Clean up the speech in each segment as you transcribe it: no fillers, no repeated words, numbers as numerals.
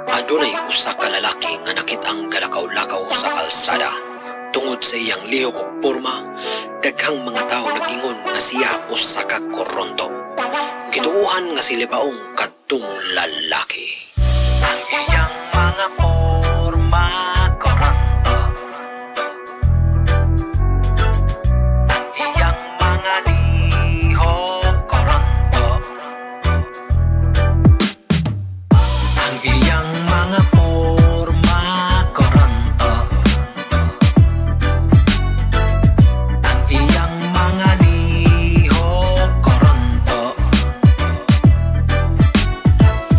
Adunay usa ka lalaki nga nakit-ang galakaw-lakaw sa kalsada. Tungod sa iyang lihok ug porma, daghang mga tao nag-ingon nga siya usa ka koronto. Gituohan nga si libaong kadtong lalaki. Ang iyang mga porma koronto, ang iyang mga lihok koronto, ang iyang mga porma koronto, ang iyang mga lihok koronto.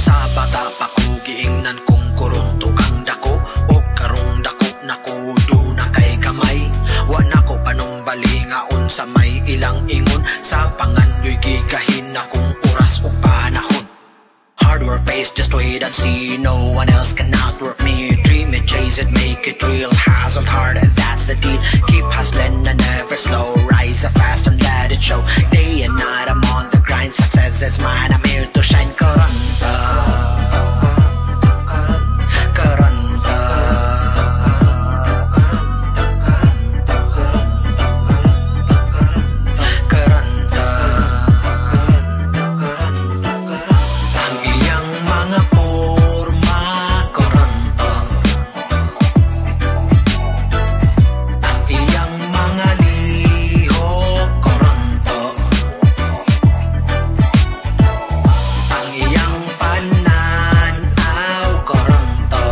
Sa bata pa ko giingnan kong koronto kang dako, o karong dako na ko na kay kamay. Wa na ko panong balingaon sa may ilang ingon, sa panganyoy gigahin akong oras o panahon. Hard work pays, just wait and see, no one else can outwork me. Dream it, chase it, make it real, hustle hard, that's the deal. Keep hustling and never slow, rise up fast and let it show. Day and night I'm on the grind, success is mine, I'm here to shine. Koronto, koronto, koronto. Ang iyang mga porma koronto, ang iyang mga lihok koronto, ang iyang pananaw koronto,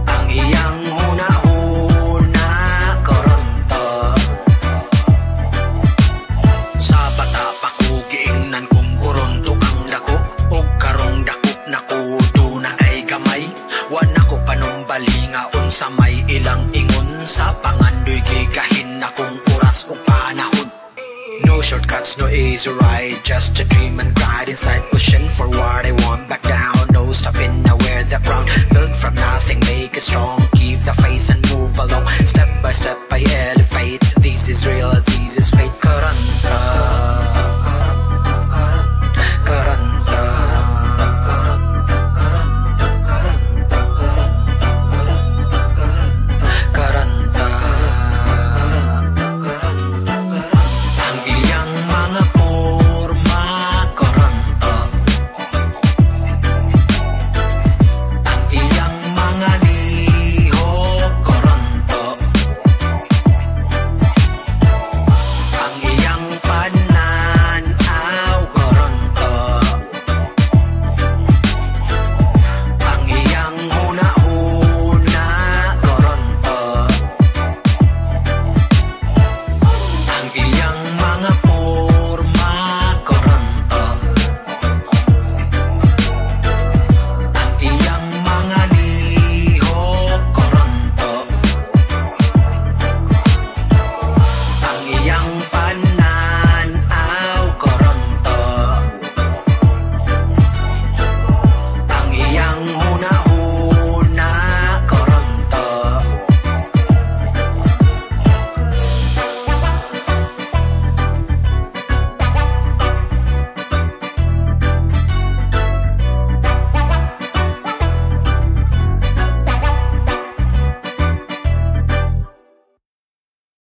ang iyang huna-huna koronto. Sa bata pa ko giingnan kong koronto kang dako, o karong dako na ko na kay gamay. Wa na ko panong balingaon sa may ilang ingon, sa pangandoy gigahin akong oras o panahon. No shortcuts, no easy ride, just a dream and grind inside.